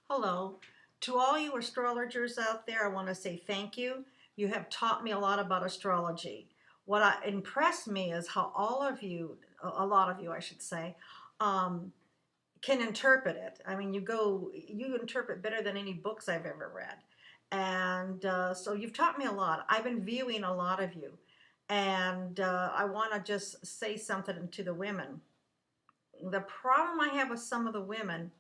Hello. To all you astrologers out there, I want to say thank you. You have taught me a lot about astrology. Impressed me is how all of you, a lot of you, I should say, um, can interpret it. I mean, you interpret better than any books I've ever read. And so you've taught me a lot. I've been viewing a lot of you. And I want to just say something to the women. The problem I have with some of the women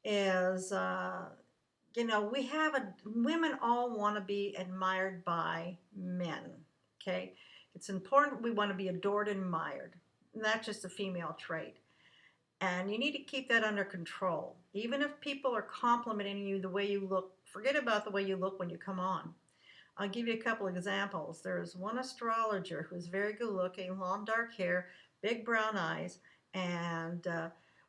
is we have women all want to be admired by men. Okay, it's important we want to be adored and admired. And that's just a female trait, and you need to keep that under control. Even if people are complimenting you the way you look, forget about the way you look when you come on. I'll give you a couple examples. There's one astrologer who's very good looking, long dark hair, big brown eyes, and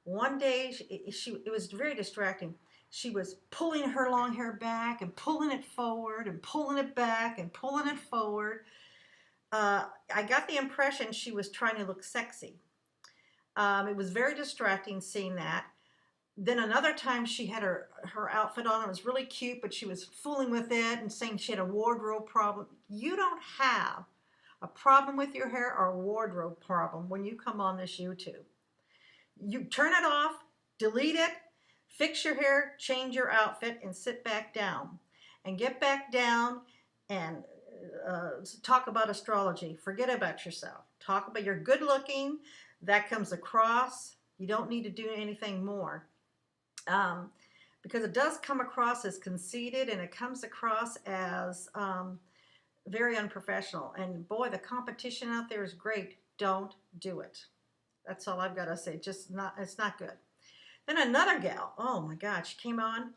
one day it was very distracting. She was pulling her long hair back and pulling it forward and pulling it back and pulling it forward. I got the impression she was trying to look sexy. It was very distracting seeing that. Then another time she had her outfit on. It was really cute, but she was fooling with it and saying she had a wardrobe problem. You don't have a problem with your hair or a wardrobe problem when you come on this YouTube. You turn it off, delete it, fix your hair, change your outfit, and sit back down. And get back down and talk about astrology. Forget about yourself. Talk about you're good looking. That comes across. You don't need to do anything more. Because it does come across as conceited and it comes across as very unprofessional. And boy, the competition out there is great. Don't do it. That's all I've got to say. It's not good. Then another gal, oh my God, she came on.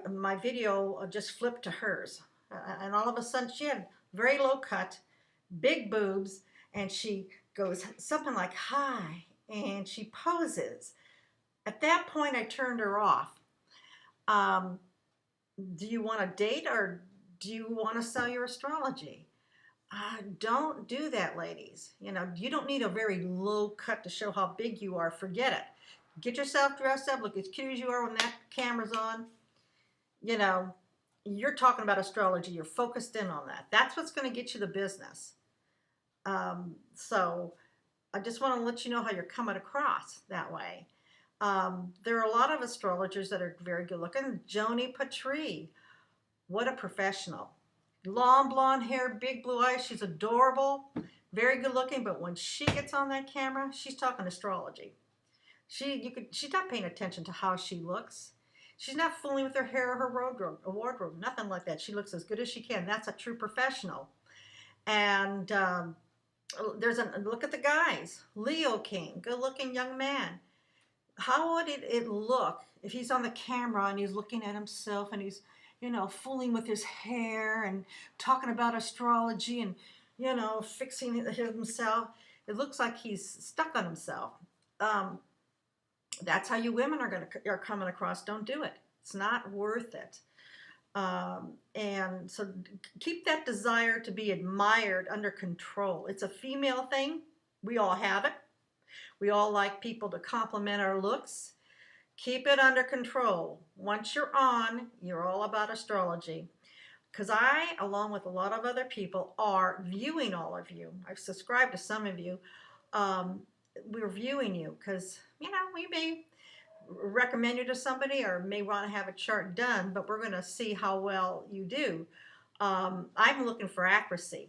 My video just flipped to hers. And all of a sudden she had very low cut, big boobs, and she goes something like, hi, and she poses. At that point, I turned her off. Do you want to date or do you want to sell your astrology? Don't do that, ladies. You don't need a very low cut to show how big you are. Forget it. Get yourself dressed up. Look as cute as you are when that camera's on. You're talking about astrology. You're focused in on that. That's what's going to get you the business. So I just want to let you know how you're coming across that way. There are a lot of astrologers that are very good looking. Joni Patry, what a professional. Long blonde hair, big blue eyes. She's adorable, very good looking. But when she gets on that camera, she's talking astrology. She's not paying attention to how she looks. She's not fooling with her hair or her wardrobe, nothing like that. She looks as good as she can. That's a true professional. And look at the guys. Leo King, good looking young man. How would it look if he's on the camera and he's looking at himself and he's, fooling with his hair and talking about astrology and, fixing himself? It looks like he's stuck on himself. That's how you women are coming across. Don't do it. It's not worth it. And so keep that desire to be admired under control. It's a female thing. We all have it. We all like people to compliment our looks. Keep it under control. Once you're on, you're all about astrology. Because I, along with a lot of other people, are viewing all of you. I've subscribed to some of you. We're viewing you because, we may recommend you to somebody or may want to have a chart done, but we're going to see how well you do. I'm looking for accuracy,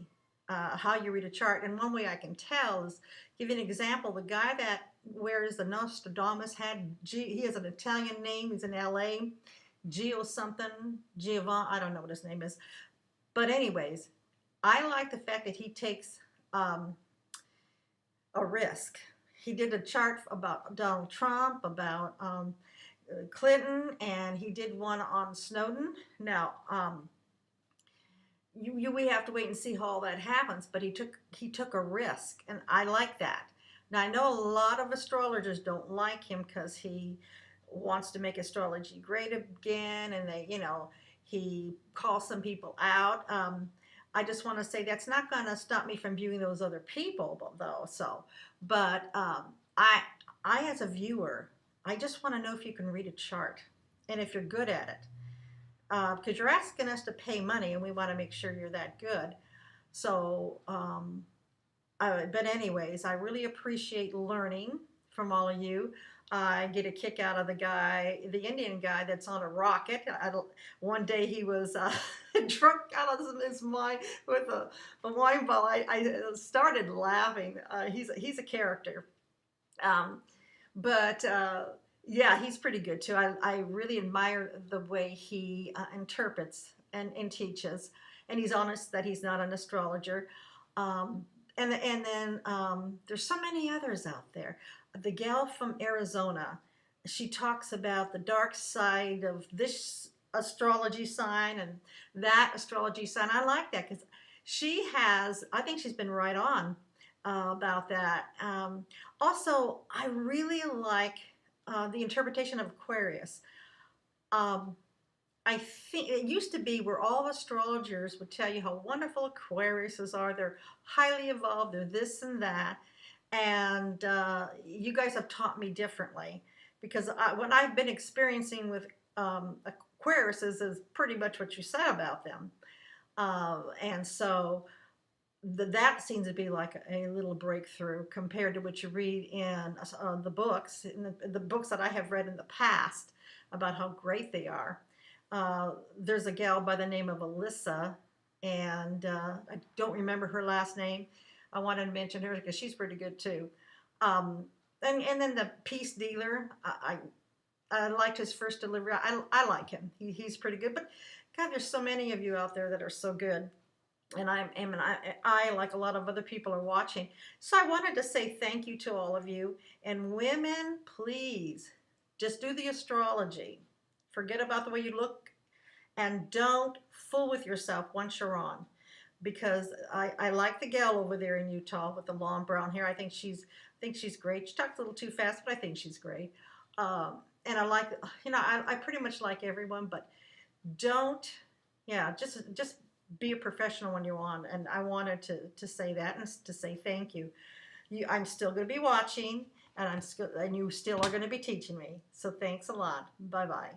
how you read a chart. And one way I can tell is, give you an example, the guy that wears the Nostradamus hat, he has an Italian name, he's in LA, Gio something, Giovanni, I don't know what his name is. But anyways, I like the fact that he takes a risk. He did a chart about Donald Trump, about Clinton, and he did one on Snowden. Now, we have to wait and see how all that happens, but he took a risk, and I like that. Now, I know a lot of astrologers don't like him because he wants to make astrology great again, and he calls some people out. I just want to say that's not going to stop me from viewing those other people, though. But I as a viewer, I just want to know if you can read a chart. and if you're good at it. Because you're asking us to pay money, and we want to make sure you're that good. So, but anyways, I really appreciate learning from all of you. I get a kick out of the Indian guy that's on a rocket. One day he was drunk out of his mind with a wine bottle. I started laughing. He's a character. Um, but yeah, he's pretty good too. I really admire the way he interprets and teaches, and he's honest that he's not an astrologer. Um, and then there's so many others out there. The gal from Arizona, she talks about the dark side of this astrology sign and that astrology sign. I like that because she has. I think she's been right on about that. Also, I really like the interpretation of Aquarius. Um, I think it used to be where all astrologers would tell you how wonderful Aquariuses are. They're highly evolved, they're this and that. And you guys have taught me differently because what I've been experiencing with Aquariuses is pretty much what you said about them. And so that seems to be like a little breakthrough compared to what you read in the books that I have read in the past about how great they are. There's a gal by the name of Alyssa, and I don't remember her last name. I wanted to mention her because she's pretty good too. And then the peace dealer, I liked his first delivery. I like him. He's pretty good. But God, there's so many of you out there that are so good. And I, like a lot of other people, are watching. So I wanted to say thank you to all of you. And women, please, just do the astrology. Forget about the way you look, and don't fool with yourself once you're on. Because I like the gal over there in Utah with the long brown hair. I think she's great. She talks a little too fast, but I think she's great. And I like, I pretty much like everyone, but don't, yeah, just be a professional when you're on. And I wanted to say that and to say thank you. I'm still going to be watching, and you still are going to be teaching me. So thanks a lot. Bye bye.